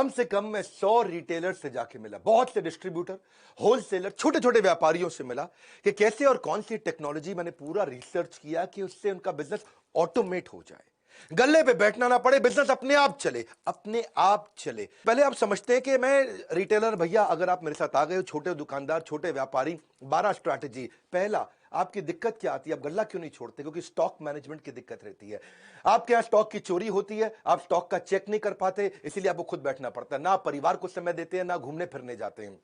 कम से कम मैं 100 रिटेलर से जाके मिला, बहुत से डिस्ट्रीब्यूटर, होलसेलर, छोटे छोटे व्यापारियों से मिला कि कैसे और कौन सी टेक्नोलॉजी, मैंने पूरा रिसर्च किया कि उससे उनका बिजनेस ऑटोमेट हो जाए, गल्ले पे बैठना ना पड़े, बिजनेस अपने आप चले, अपने आप चले। पहले आप समझते हैं कि मैं रिटेलर भैया, अगर आप मेरे साथ आ गए हो, छोटे दुकानदार, छोटे व्यापारी, 12 स्ट्रैटेजी। पहला, आपकी दिक्कत क्या आती है, आप गल्ला क्यों नहीं छोड़ते? क्योंकि स्टॉक मैनेजमेंट की दिक्कत रहती है। आपके यहां स्टॉक की चोरी होती है, आप स्टॉक का चेक नहीं कर पाते, इसीलिए आपको खुद बैठना पड़ता है, ना परिवार को समय देते हैं, ना घूमने फिरने जाते हैं।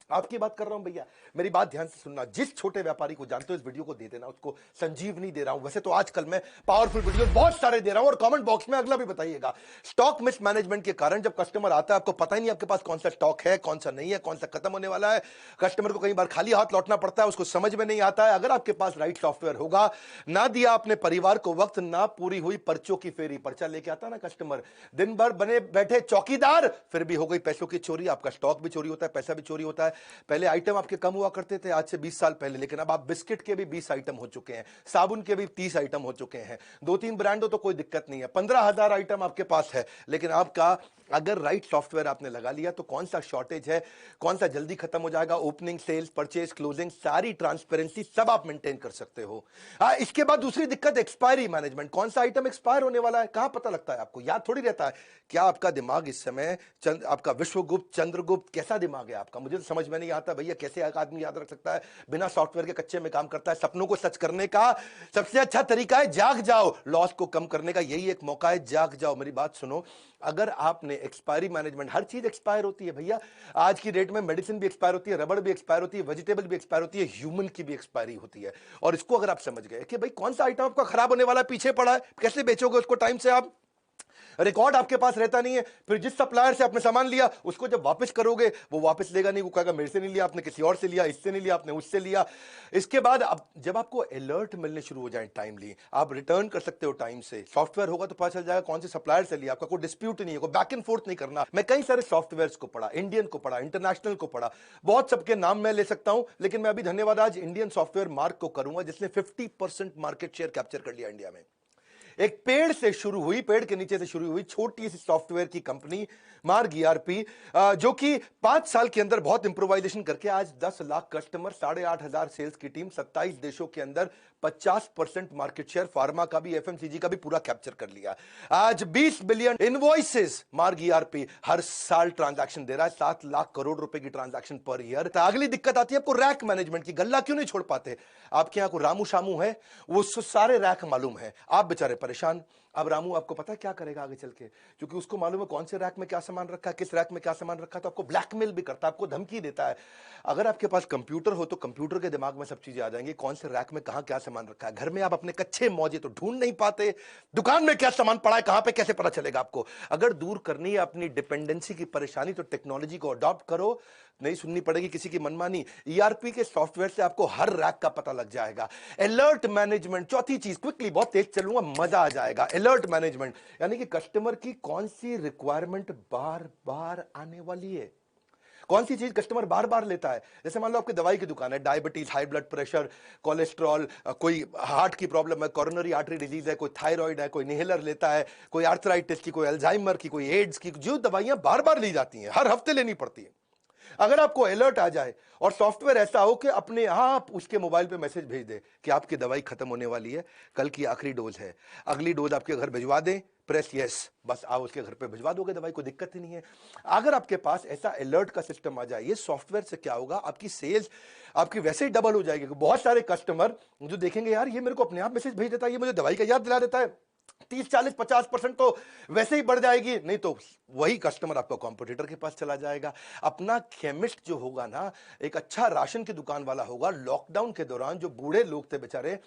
आपकी बात कर रहा हूं भैया, मेरी बात ध्यान से सुनना। जिस छोटे व्यापारी को जानते हो इस वीडियो को दे देना, उसको संजीवनी दे रहा हूं। वैसे तो आजकल मैं पावरफुल वीडियो बहुत सारे दे रहा हूं, और कमेंट बॉक्स में अगला भी बताइएगा। स्टॉक मिसमैनेजमेंट के कारण जब कस्टमर आता है, आपको पता ही नहीं आपके पास कौन सा स्टॉक है, कौन सा नहीं है, कौन सा खत्म होने वाला है। कस्टमर को कई बार खाली हाथ लौटना पड़ता है, उसको समझ में नहीं आता है। अगर आपके पास राइट सॉफ्टवेयर होगा, ना दिया अपने परिवार को वक्त, ना पूरी हुई पर्चों की फेरी, पर्चा लेके आता ना कस्टमर, दिन भर बने बैठे चौकीदार, फिर भी हो गई पैसों की चोरी, आपका स्टॉक भी चोरी होता है, पैसा भी चोरी होता है। पहले आइटम आपके कम हुआ करते थे आज से 20 साल पहले, लेकिन अब आप बिस्किट के भी 20 आइटम हो चुके हैं, साबुन के भी 30 आइटम हो चुके हैं। 2-3 ब्रांड हो तो कोई दिक्कत नहीं है, 15,000 आइटम आपके पास है। लेकिन आपका अगर राइट सॉफ्टवेयर आपने लगा लिया तो कौन सा शॉर्टेज है, कौन सा जल्दी खत्म हो जाएगा, ओपनिंग, सेल्स, परचेज, क्लोजिंग, सारी ट्रांसपेरेंसी सब आप मेंटेन कर सकते हो। इसके बाद दूसरी दिक्कत एक्सपायरी मैनेजमेंट। कौन सा आइटम एक्सपायर होने वाला है, कहां पता लगता है आपको? याद थोड़ी रहता है। क्या आपका दिमाग इस समय आपका विश्वगुप्त, चंद्रगुप्त, कैसा दिमाग है आपका? मुझे तो समझ में नहीं आता भैया, कैसे एक आदमी याद रख सकता है बिना सॉफ्टवेयर के, कच्चे में काम करता है। सपनों को सच करने का सबसे अच्छा तरीका है जाग जाओ, लॉस को कम करने का यही एक मौका है, जाग जाओ। मेरी बात सुनो, अगर आपने एक्सपायरी मैनेजमेंट, हर चीज एक्सपायर होती है भैया, आज की डेट में मेडिसिन भी एक्सपायर होती है, रबड़ भी एक्सपायर होती है, वेजिटेबल भी एक्सपायर होती है, ह्यूमन की भी एक्सपायरी होती है। और इसको अगर आप समझ गए कि भाई कौन सा आइटम आपका खराब होने वाला है, पीछे पड़ा है, कैसे बेचोगे उसको टाइम से? आप रिकॉर्ड आपके पास रहता नहीं है, फिर जिस सप्लायर से आपने सामान लिया उसको जब वापस करोगे, वो वापस लेगा नहीं, वो कहेगा मेरे से नहीं लिया आपने, किसी और से लिया, इससे नहीं लिया आपने, उससे लिया। इसके बाद अब जब आपको अलर्ट मिलने शुरू हो जाए टाइमली, आप रिटर्न कर सकते हो टाइम से। सॉफ्टवेयर होगा तो पता चल जाएगा कौन से सप्लायर से लिया, आपका कोई डिस्प्यूट नहीं है, कोई बैक एंड फोर्थ नहीं करना। मैं कई सारे सॉफ्टवेयर को पढ़ा, इंडियन को पढ़ा, इंटरनेशनल को पढ़ा, बहुत सबके नाम मैं ले सकता हूं, लेकिन मैं अभी धन्यवाद आज इंडियन सॉफ्टवेयर मार्क को करूंगा, जिसने 50% मार्केट शेयर कैप्चर कर लिया इंडिया में। एक पेड़ से शुरू हुई, पेड़ के नीचे से शुरू हुई छोटी सी सॉफ्टवेयर की कंपनी मार्ग ईआरपी, जो कि 5 साल के अंदर बहुत इंप्रोवाइजेशन करके आज 10 लाख कस्टमर, 8,500 सेल्स की टीम, 27 देशों के अंदर 50% मार्केट शेयर, फार्मा का भी, एफएमसीजी का भी पूरा कैप्चर कर लिया। आज 20 बिलियन इनवॉइसेस मार्ग ईआरपी हर साल ट्रांजैक्शन दे रहा है, 7 लाख करोड़ रुपए की ट्रांजैक्शन पर ईयर। तो अगली दिक्कत आती है आपको रैक मैनेजमेंट की। गल्ला क्यों नहीं छोड़ पाते? आपके यहां को रामू शामू है, वो सारे रैक मालूम है, आप बेचारे परेशान। अब रामू आपको पता है क्या करेगा आगे चल के? क्योंकि उसको मालूम है कौन से रैक में क्या सामान रखा है, किस रैक में क्या सामान रखा है, तो आपको ब्लैकमेल भी करता है, आपको धमकी देता है। अगर आपके पास कंप्यूटर हो तो कंप्यूटर के दिमाग में सब चीजें आ जाएंगी, कौन से रैक में कहां क्या सामान रखा है। घर में आप अपने कच्चे मौजे तो ढूंढ नहीं पाते, दुकान में क्या सामान पड़ा है, कहां पे कैसे पता चलेगा आपको? अगर दूर करनी है अपनी डिपेंडेंसी की परेशानी, तो टेक्नोलॉजी को अडॉप्ट करो, नहीं सुननी पड़ेगी किसी की मनमानी। ईआरपी के सॉफ्टवेयर से आपको हर रैक का पता लग जाएगा। अलर्ट मैनेजमेंट, चौथी चीज, क्विकली, बहुत तेज चलूंगा, मजा आ जाएगा। अलर्ट मैनेजमेंट यानी कि कस्टमर की कौन सी रिक्वायरमेंट बार बार आने वाली है, कौन सी चीज कस्टमर बार बार लेता है। जैसे मान लो आपकी दवाई की दुकान है, diabetes, high blood pressure, cholesterol, कोई हार्ट की प्रॉब्लम है, कोरोनरी आर्टरी डिजीज है, कोई थायराइड है, कोई इनहेलर लेता है, कोई आर्थराइटिस की, कोई अल्जाइमर की, कोई एड्स की, जो दवाइयां बार बार ली जाती हैं, हर हफ्ते लेनी पड़ती है। अगर आपको अलर्ट आ जाए और सॉफ्टवेयर ऐसा हो कि अपने आप उसके मोबाइल पे मैसेज भेज दे कि आपकी दवाई खत्म होने वाली है, कल की आखिरी डोज है, अगली डोज आपके घर भिजवा दें, प्रेस यस, बस आप उसके घर पे भिजवा दोगे दवाई, कोई दिक्कत ही नहीं है। अगर आपके पास ऐसा अलर्ट का सिस्टम आ जाए, ये सॉफ्टवेयर से क्या होगा, आपकी सेल्स आपकी वैसे ही डबल हो जाएगी। बहुत सारे कस्टमर जो देखेंगे यार ये मेरे को अपने आप मैसेज भेज देता है, ये मुझे दवाई का याद दिला देता है, 30-40-50% तो वैसे ही बढ़ जाएगी। नहीं तो वही कस्टमर आपका कॉम्पिटिटर के पास चला जाएगा। अपना केमिस्ट जो होगा ना, एक अच्छा राशन की दुकान वाला होगा, लॉकडाउन के दौरान जो बूढ़े लोग थे बेचारे,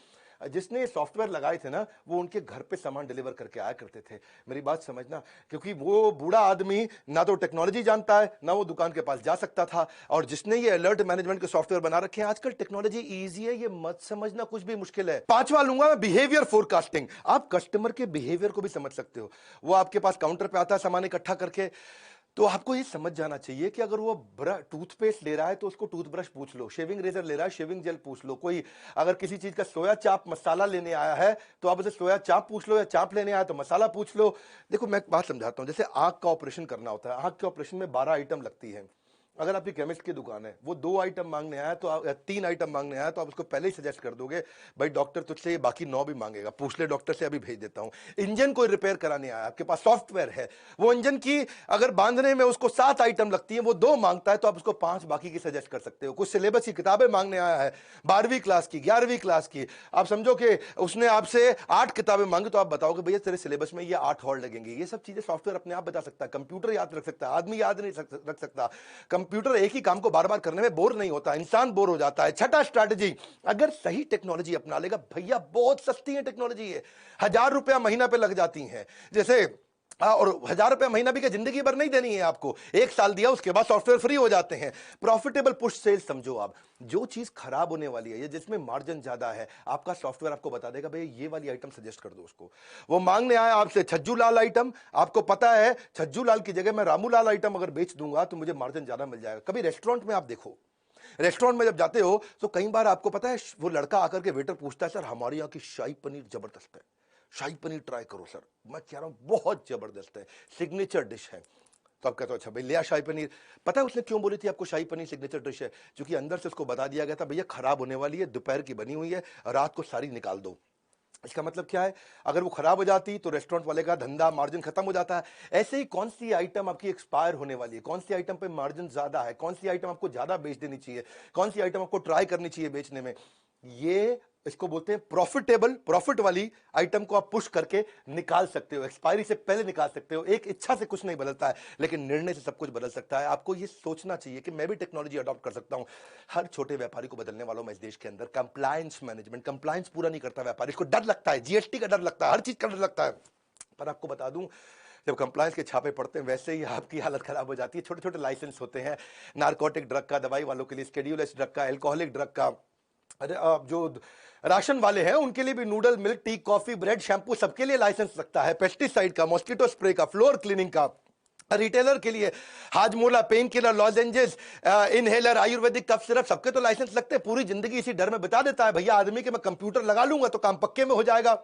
जिसने सॉफ्टवेयर लगाए थे ना, वो उनके घर पे सामान डिलीवर करके आया करते थे। मेरी बात समझना, क्योंकि वो बूढ़ा आदमी ना तो टेक्नोलॉजी जानता है, ना वो दुकान के पास जा सकता था। और जिसने ये अलर्ट मैनेजमेंट के सॉफ्टवेयर बना रखे हैं, आजकल टेक्नोलॉजी इजी है, ये मत समझना कुछ भी मुश्किल है। पांचवा लूंगा मैं, बिहेवियर फोरकास्टिंग। आप कस्टमर के बिहेवियर को भी समझ सकते हो। वो आपके पास काउंटर पे आता है सामान इकट्ठा करके, तो आपको ये समझ जाना चाहिए कि अगर वो टूथपेस्ट ले रहा है तो उसको टूथब्रश पूछ लो, शेविंग रेजर ले रहा है शेविंग जेल पूछ लो, कोई अगर किसी चीज का सोया चाप मसाला लेने आया है तो आप उसे सोया चाप पूछ लो, या चाप लेने आया तो मसाला पूछ लो। देखो मैं एक बात समझाता हूं, जैसे आंख का ऑपरेशन करना होता है, आंख के ऑपरेशन में 12 आइटम लगती है। अगर आपकी केमिस्ट की दुकान है, वो 2 आइटम मांगने आया तो या 3 आइटम मांगने आया तो आप उसको पहले ही सजेस्ट कर दोगे भाई डॉक्टर तुझसे ये बाकी 9 भी मांगेगा, पूछ ले डॉक्टर से, अभी भेज देता हूं। इंजन कोई रिपेयर कराने आया, आपके पास सॉफ्टवेयर है, वो इंजन की अगर बांधने में उसको 7 आइटम लगती है, वो 2 मांगता है तो आप उसको 5 बाकी की सजेस्ट कर सकते हो। कुछ सिलेबस की किताबें मांगने आया है, 12वीं क्लास की, 11वीं क्लास की, आप समझो कि उसने आपसे 8 किताबें मांगी तो आप बताओगे भैया तेरे सिलेबस में ये 8 और लगेंगे। ये सब चीजें सॉफ्टवेयर अपने आप बता सकता है, कंप्यूटर याद रख सकता है, आदमी याद नहीं रख सकता। कंप्यूटर एक ही काम को बार बार करने में बोर नहीं होता, इंसान बोर हो जाता है। छठा स्ट्रैटेजी, अगर सही टेक्नोलॉजी अपना लेगा, भैया बहुत सस्ती है टेक्नोलॉजी है, 1000 रुपया महीना पे लग जाती है। जैसे और 1000 रुपया महीना भी क्या जिंदगी भर नहीं देनी है आपको, 1 साल दिया उसके बाद सॉफ्टवेयर फ्री हो जाते हैं। प्रॉफिटेबल पुश सेल्स समझो आप, जो चीज खराब होने वाली है या जिसमें मार्जिन ज्यादा है, आपका सॉफ्टवेयर आपको बता देगा भाई ये वाली आइटम सजेस्ट कर दो उसको। वो मांगने आया आपसे छज्जू लाल आइटम, आपको पता है छज्जू लाल की जगह मैं रामू लाल आइटम अगर बेच दूंगा तो मुझे मार्जिन ज्यादा मिल जाएगा। कभी रेस्टोरेंट में आप देखो, रेस्टोरेंट में जब जाते हो तो कई बार आपको पता है वो लड़का आकर के वेटर पूछता है सर हमारे यहाँ की शाही पनीर जबरदस्त है, शाही पनीर ट्राई करो सर। मैं कह रहा हूं बहुत जबरदस्त है, सिग्नेचर डिश है। तो आप कहते हो अच्छा भाई लिया शाही पनीर। पता है उसने क्यों बोली थी आपको शाही पनीर सिग्नेचर डिश है? क्योंकि अंदर से उसको बता दिया गया था भैया खराब होने वाली है, दोपहर की बनी हुई है, रात को सारी निकाल दो। इसका मतलब क्या है, अगर वो खराब हो जाती तो रेस्टोरेंट वाले का धंधा मार्जिन खत्म हो जाता है। ऐसे ही कौन सी आइटम आपकी एक्सपायर होने वाली है, कौन सी आइटम पे मार्जिन ज्यादा है, कौन सी आइटम आपको ज्यादा बेच देनी चाहिए, कौन सी आइटम आपको ट्राई करनी चाहिए बेचने में, ये इसको बोलते हैं प्रॉफिटेबल। प्रॉफिट वाली आइटम को आप पुश करके निकाल सकते हो, एक्सपायरी से पहले निकाल सकते हो। एक इच्छा से कुछ नहीं बदलता है, लेकिन निर्णय से सब कुछ बदल सकता है। आपको ये सोचना चाहिए कि मैं भी टेक्नोलॉजी अडॉप्ट कर सकता हूं। हर छोटे व्यापारी को बदलने वालों में इस देश के अंदर कंप्लायंस मैनेजमेंट, कंप्लायंस पूरा नहीं करता व्यापारी, इसको डर लगता है, जीएसटी का डर लगता है, हर चीज का डर लगता है। पर आपको बता दूं, जब कंप्लायंस के छापे पड़ते हैं वैसे ही आपकी हालत खराब हो जाती है। छोटे छोटे लाइसेंस होते हैं, नारकोटिक ड्रग का, दवाई वालों के लिए स्केड्यूल एस ड्रग का, एल्कोहलिक ड्रग का, अरे जो राशन वाले हैं उनके लिए भी noodle, milk, tea, coffee, bread, shampoo सबके लिए लाइसेंस लगता है, पेस्टिसाइड का, मॉस्किटो स्प्रे का, फ्लोर क्लीनिंग का। रिटेलर के लिए Hajmola, pain killer, lozenges, inhaler, ayurvedic cough syrup, सबके तो लाइसेंस लगते हैं। पूरी जिंदगी इसी डर में बिता देता है भैया आदमी कि मैं कंप्यूटर लगा लूंगा तो काम पक्के में हो जाएगा।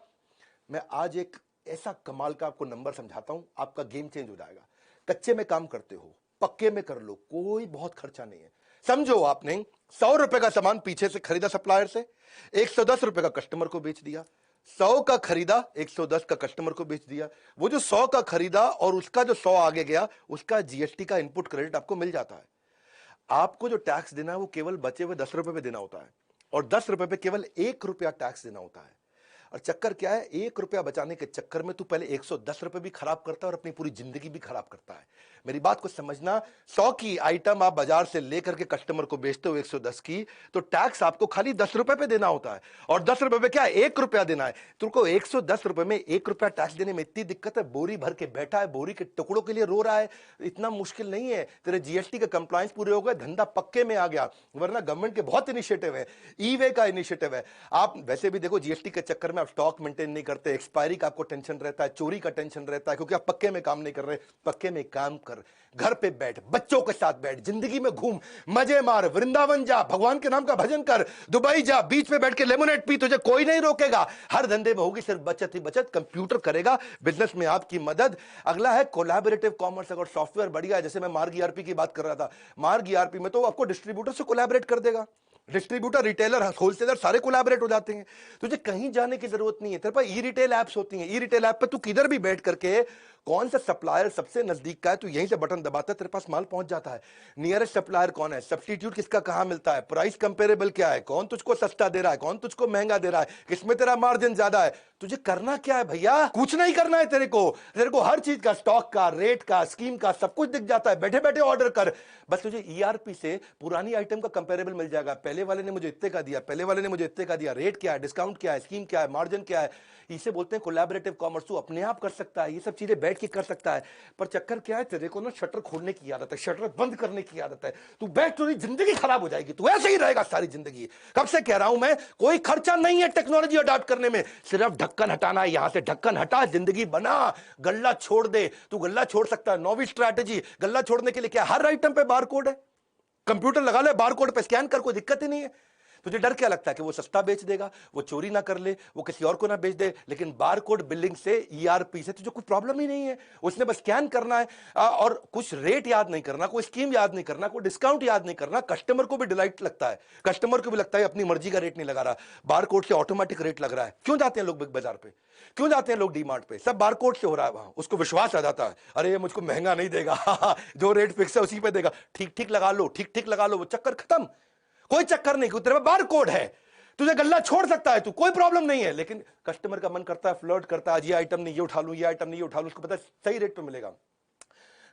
मैं आज एक ऐसा कमाल का आपको नंबर समझाता हूं, आपका गेम चेंज हो जाएगा। कच्चे में काम करते हो, पक्के में कर लो, कोई बहुत खर्चा नहीं है। समझो आपने 100 रुपए का सामान पीछे से खरीदा सप्लायर से, 110 रुपए का कस्टमर को बेच दिया। 100 का खरीदा, 110 का कस्टमर को बेच दिया। वो जो 100 का खरीदा और उसका जो 100 आगे गया, उसका जीएसटी का इनपुट क्रेडिट आपको मिल जाता है। आपको जो टैक्स देना है वो केवल बचे हुए 10 रुपए पे देना होता है, और 10 रुपए पे केवल 1 रुपया टैक्स देना होता है। और चक्कर क्या है, 1 रुपया बचाने के चक्कर में तू पहले 110 रुपए भी खराब करता है और अपनी पूरी जिंदगी भी खराब करता है। मेरी बात को समझना, 100 की आइटम आप बाजार से लेकर के कस्टमर को बेचते हो 110 की, तो टैक्स आपको खाली 10 रुपए पे देना होता है। और 10 रुपए पे क्या 1 रुपया देना है तुमको। 110 रुपए में 1 रुपया टैक्स देने में इतनी दिक्कत है, बोरी भर के बैठा है, बोरी के टुकड़ों के लिए रो रहा है। इतना मुश्किल नहीं है, तेरे जीएसटी के कंप्लायंस पूरे हो गए, धंधा पक्के में आ गया। वरना गवर्नमेंट के बहुत इनिशिएटिव है, ई वे का इनिशिएटिव है। आप वैसे भी देखो जीएसटी के चक्कर में आप स्टॉक मेंटेन नहीं करते, एक्सपायरी का आपको टेंशन रहता है, चोरी का टेंशन रहता है, क्योंकि आप पक्के में काम नहीं कर रहे। पक्के में काम कर, घर पे बैठ, बच्चों के साथ बैठ, जिंदगी में घूम, मजे मार, वृंदावन जा, भगवान के नाम का भजन कर, दुबई जा, बीच पे बैठ के लेमोनेड पी, तुझे कोई नहीं रोकेगा। हर धंधे में होगी सिर्फ बचत ही बचत, कंप्यूटर करेगा बिजनेस में आपकी मदद। अगला है कोलैबोरेटिव कॉमर्स। अगर सॉफ्टवेयर बढ़िया है, जैसे मैं मार्ग ईआरपी की बात कर रहा था, मार्ग ईआरपी में तो आपको डिस्ट्रीब्यूटर से कोलैबोरेट कर देगा। डिस्ट्रीब्यूटर, रिटेलर, होलसेलर सारे कोलैबोरेट हो जाते हैं। तुझे कहीं जाने की जरूरत नहीं है, तेरे पास ई रिटेल एप्स होती हैं। ई रिटेल ऐप पे तू किधर भी बैठ करके कौन सा सप्लायर सबसे नजदीक का है, तू यहीं से बटन दबाता है, तेरे पास माल पहुंच जाता है। नियरेस्ट सप्लायर कौन है, सब्स्टिट्यूट किसका कहां मिलता है, प्राइस कंपेरेबल क्या है, कौन तुझको सस्ता दे रहा है, कौन तुझको महंगा दे रहा है, किसमें तेरा मार्जिन ज्यादा है। तुझे करना क्या है भैया, कुछ नहीं करना है तेरे को हर चीज का, स्टॉक का, रेट का, स्कीम का सब कुछ दिख जाता है। बैठे बैठे ऑर्डर कर, बस तुझे ईआरपी से पुरानी आइटम का कंपेरेबल मिल जाएगा। पहले वाले ने मुझे इतने का दिया, पहले वाले ने मुझे इतने का दिया, रेट क्या है, डिस्काउंट क्या है, स्कीम क्या है, मार्जिन क्या है। इसे बोलते हैं कोलैबोरेटिव कॉमर्स। तू अपने आप कर सकता है ये सब चीजें बैठ बैठ के कर सकता है, पर चक्कर क्या है, तेरे को ना शटर खोलने की आदत है, शटर बंद करने की आदत है। तू बैठ, तो जिंदगी खराब हो जाएगी, तू ऐसे ही रहेगा सारी जिंदगी। कब से कह रहा हूं मैं, कोई खर्चा नहीं है टेक्नोलॉजी अडॉप्ट करने में, सिर्फ ढक्कन हटाना है। यहां से ढक्कन हटा, जिंदगी बना, गल्ला छोड़ दे। तू गल्ला छोड़ सकता है, नौवीं स्ट्रैटेजी। गल्ला छोड़ने के लिए क्या, हर आइटम पे बार कोड है, कंप्यूटर लगा ले, बार कोड पे स्कैन कर, कोई दिक्कत ही नहीं है। तुझे डर क्या लगता है कि वो सस्ता बेच देगा, वो चोरी ना कर ले, वो किसी और को ना बेच दे? लेकिन बार कोड बिलिंग से, ईआरपी से तुझे कोई प्रॉब्लम ही नहीं है। उसने बस स्कैन करना है और कुछ रेट याद नहीं करना, कोई स्कीम याद नहीं करना, कोई डिस्काउंट याद नहीं करना। कस्टमर को भी डिलाइट लगता है, कस्टमर को भी लगता है अपनी मर्जी का रेट नहीं लगा रहा, बार कोड से ऑटोमेटिक रेट लग रहा है। क्यों जाते हैं लोग बिग बाजार पे, क्यों जाते हैं लोग डीमार्ट पे? सब बार कोड से हो रहा है वहां। उसको विश्वास आ जाता है, अरे ये मुझको महंगा नहीं देगा जो रेट फिक्स है उसी पे देगा, ठीक ठीक लगा लो, ठीक ठीक लगा लो, वो चक्कर खत्म। कोई चक्कर नहीं, तेरे में बार कोड है, तुझे गल्ला छोड़ सकता है तू, कोई प्रॉब्लम नहीं है। लेकिन कस्टमर का मन करता है, फ्लर्ट करता है, ये आइटम नहीं ये उठा लूं, ये आइटम नहीं ये उठा लूं, उसको पता है सही रेट पे मिलेगा।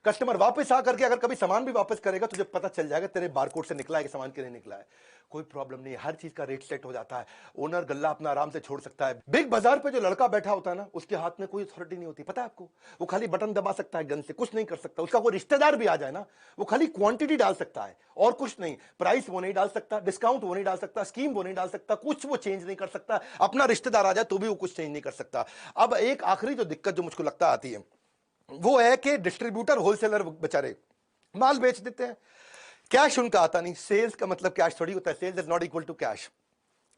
कस्टमर वापस आकर के अगर कभी सामान भी वापस करेगा, तुझे पता चल जाएगा तेरे बारकोड से निकला है कि सामान के नहीं निकला है। कोई प्रॉब्लम नहीं है, हर चीज का रेट सेट हो जाता है, ओनर गल्ला अपना आराम से छोड़ सकता है। बिग बाजार पे जो लड़का बैठा होता है ना, उसके हाथ में कोई अथॉरिटी नहीं होती, पता है आपको? वो खाली बटन दबा सकता है गन से, कुछ नहीं कर सकता। उसका कोई रिश्तेदार भी आ जाए ना, वो खाली क्वांटिटी डाल सकता है और कुछ नहीं। प्राइस वो नहीं डाल सकता, डिस्काउंट वो नहीं डाल सकता, स्कीम वो नहीं डाल सकता, कुछ वो चेंज नहीं कर सकता। अपना रिश्तेदार आ जाए तो भी वो कुछ चेंज नहीं कर सकता। अब एक आखिरी जो दिक्कत जो मुझको लगता आती है, वो है कि डिस्ट्रीब्यूटर होलसेलर बेचारे माल बेच देते हैं, कैश उनका आता नहीं। सेल्स का मतलब कैश थोड़ी होता है, sales is not equal to cash.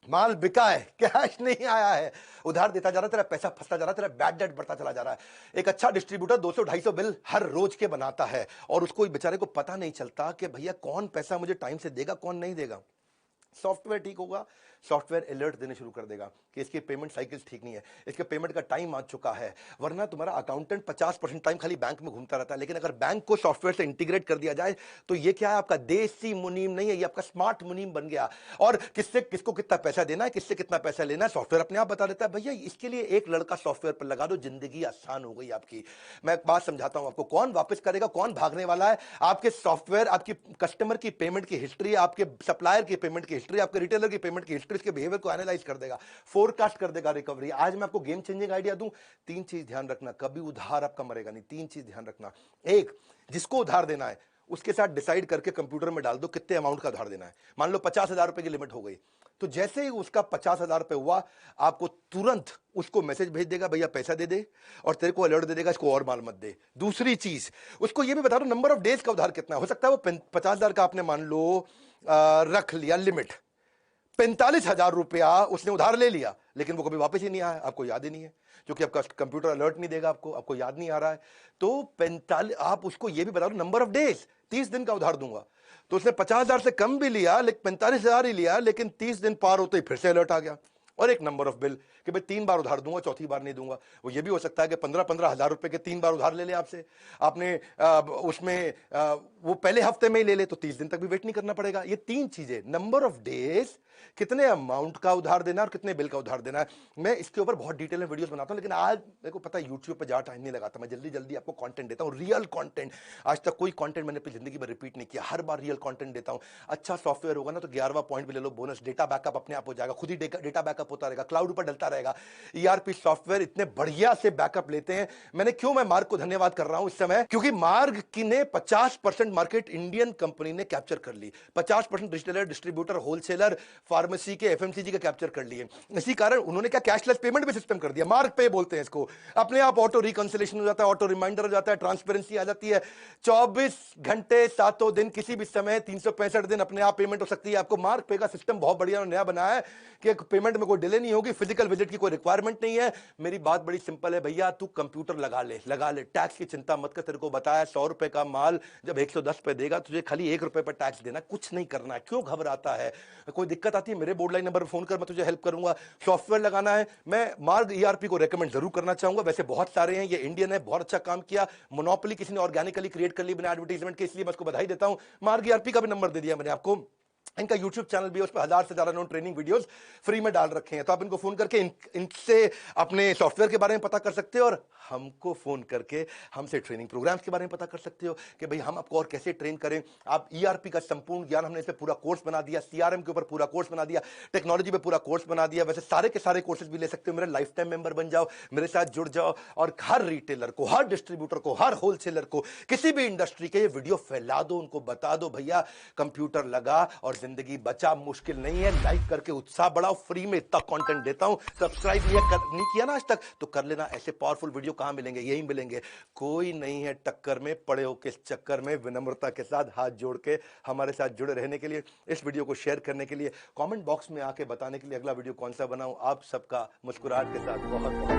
माल बिका है, कैश नहीं आया है, उधार देता जा रहा है, तेरा पैसा फंसता जा रहा है, तेरा बैड डेट बढ़ता चला जा रहा है। एक अच्छा डिस्ट्रीब्यूटर 200-250 बिल हर रोज के बनाता है और उसको बेचारे को पता नहीं चलता कि भैया कौन पैसा मुझे टाइम से देगा, कौन नहीं देगा। सॉफ्टवेयर ठीक होगा, सॉफ्टवेयर अलर्ट देने शुरू कर देगा कि इसकी पेमेंट साइकिल ठीक नहीं है, इसके पेमेंट का टाइम आ चुका है। वरना तुम्हारा अकाउंटेंट 50% टाइम खाली बैंक में घूमता रहता है। लेकिन अगर बैंक को सॉफ्टवेयर से इंटीग्रेट कर दिया जाए तो ये क्या है, आपका देसी मुनीम नहीं है, ये आपका स्मार्ट मुनीम बन गया। और किससे किसको कितना पैसा देना है, किससे कितना पैसा लेना है, सॉफ्टवेयर अपने आप बता देता है। भैया इसके लिए एक लड़का सॉफ्टवेयर पर लगा दो, जिंदगी आसान हो गई आपकी। मैं एक बात समझाता हूं आपको, कौन वापस करेगा, कौन भागने वाला है? आपके सॉफ्टवेयर आपकी कस्टमर की पेमेंट की हिस्ट्री, आपके सप्लायर की पेमेंट की हिस्ट्री, आपके रिटेलर की पेमेंट की हिस्ट्री, इसके बिहेवियर को एनालाइज कर देगा, फोरकास्ट कर देगा रिकवरी। आज मैं आपको गेम चेंजिंग आइडिया दूं, 3 चीज ध्यान रखना, कभी उधार आपका मरेगा नहीं। 3 चीज ध्यान रखना। एक, जिसको उधार देना है उसके साथ डिसाइड करके कंप्यूटर में डाल दो कितने अमाउंट का उधार देना है। मान लो 50,000 रुपए की लिमिट हो गई, तो जैसे ही उसका 50,000 रुपए हुआ, आपको तुरंत उसको मैसेज भेज देगा, भैया पैसा दे दे, और तेरे को अलर्ट दे देगा इसको और माल मत दे। दूसरी चीज, उसको ये भी बता दो नंबर ऑफ डेज का उधार कितना हो सकता है। वो 50,000 का आपने मान लो रख लिया लिमिट, 45,000 रुपया उसने उधार ले लिया, लेकिन वो कभी वापस ही नहीं आया, आपको याद ही नहीं है, क्योंकि आपका कंप्यूटर अलर्ट नहीं देगा आपको याद नहीं आ रहा है। तो 45, आप उसको ये भी बता दो नंबर ऑफ डेज, 30 दिन का उधार दूंगा। तो उसने 50,000 से कम भी लिया, लेकिन 45,000 ही लिया, लेकिन 30 दिन पार होते ही फिर से अलर्ट आ गया। और एक नंबर ऑफ बिल कि भाई 3 बार उधार दूंगा, चौथी बार नहीं दूंगा। वो ये भी हो सकता है कि 15-15 हजार रुपए के 3 बार उधार ले ले आपसे, आपने उसमें वो पहले हफ्ते में ही ले ले, तो 30 दिन तक भी वेट नहीं करना पड़ेगा। ये 3 चीजें, नंबर ऑफ डेज, कितने अमाउंट का उधार देना और कितने बिल का उधार देना है। मैं इसके ऊपर बहुत डिटेल में वीडियोस बनाता हूं, लेकिन आज मेरे को पता है यूट्यूब पे ज्यादा टाइम नहीं लगाता, मैं जल्दी जल्दी आपको कंटेंट देता हूं, रियल कंटेंट। आज तक कोई कंटेंट मैंने अपनी जिंदगी में रिपीट नहीं किया, हर बार रियल कंटेंट देता हूं। अच्छा सॉफ्टवेयर होगा ना तो 11वां पॉइंट भी ले लो, बोनस, डेटा बैकअप अपने आप हो जाएगा, खुद ही डेटा बैकअप होता रहेगा, क्लाउड पर डलता रहेगा। ईआरपी सॉफ्टवेयर इतने बढ़िया से बैकअप लेते हैं। मैं मार्ग को धन्यवाद कर रहा हूं इस समय, क्योंकि मार्ग की ने 50% मार्केट इंडियन कंपनी ने कैप्चर कर ली, 50% रिटेलर, डिस्ट्रीब्यूटर, होलसेलर, फार्मेसी के, एफएमसीजी का कैप्चर कर लिए। इसी कारण उन्होंने क्या कैशलेस पेमेंट भी सिस्टम कर दिया, मार्ग पे बोलते हैं इसको। अपने आप ऑटो रिकंसिलेशन हो जाता है, ऑटो रिमाइंडर हो जाता है, ट्रांसपेरेंसी आ जाती है। 24 घंटे 7 दिन किसी भी समय 365 दिन अपने आप पेमेंट हो सकती है। आपको मार्ग पे का सिस्टम बहुत बढ़िया और नया बनाया है कि पेमेंट में कोई डिले नहीं होगी, फिजिकल विजिट की कोई रिक्वायरमेंट नहीं है। मेरी बात बड़ी सिंपल है भैया, तू कंप्यूटर लगा ले, टैक्स की चिंता मत कर। तेरे को बताया 100 रुपए का माल जब 110 पे देगा, तुझे खाली 1 रुपए पर टैक्स देना, कुछ नहीं करना है। क्यों घबराता है? कोई दिक्कत आती है मेरे बोर्ड लाइन नंबर पर फोन कर, मैं तुझे हेल्प करूंगा। सॉफ्टवेयर लगाना है, मैं मार्ग ईआरपी को रेकमेंड जरूर करना चाहूंगा। वैसे बहुत सारे हैं, ये इंडियन है, बहुत अच्छा काम किया, मोनोपोली किसी ने ऑर्गेनिकली क्रिएट कर ली बिना एडवर्टाइजमेंट के, इसलिए मैं उसको बधाई देता हूं। मार्ग ईआरपी का भी नंबर दे दिया मैंने आपको, इनका YouTube चैनल भी है, उस पर 1000 से ज्यादा उन्होंने ट्रेनिंग वीडियोस फ्री में डाल रखे हैं। तो आप इनको फोन करके इनसे अपने सॉफ्टवेयर के बारे में पता कर सकते हो और हमको फोन करके हमसे ट्रेनिंग प्रोग्राम्स के बारे में पता कर सकते हो कि भाई हम आपको और कैसे ट्रेन करें। आप ERP का संपूर्ण ज्ञान, हमने इस पे पूरा कोर्स बना दिया, CRM के ऊपर पूरा कोर्स बना दिया, टेक्नोलॉजी पे पूरा कोर्स बना दिया। वैसे सारे के सारे कोर्सेज भी ले सकते हो। मेरे लाइफ टाइम मेंबर बन जाओ, मेरे साथ जुड़ जाओ और हर रिटेलर को, हर डिस्ट्रीब्यूटर को, हर होलसेलर को, किसी भी इंडस्ट्री के ये वीडियो फैला दो, उनको बता दो भैया कंप्यूटर लगा और जिंदगी बचा, मुश्किल नहीं है। लाइक करके उत्साह बढ़ाओ, फ्री में इतना कंटेंट देता हूं। सब्सक्राइब नहीं किया ना आज तक तो कर लेना। ऐसे पावरफुल वीडियो कहां मिलेंगे? यही मिलेंगे। कोई नहीं है टक्कर में, पड़े हो किस चक्कर में। विनम्रता के साथ हाथ जोड़ के हमारे साथ जुड़े रहने के लिए, इस वीडियो को शेयर करने के लिए, कमेंट बॉक्स में आके बताने के लिए अगला वीडियो कौन सा बनाऊं। आप सबका मुस्कुराहट के साथ बहुत बहुत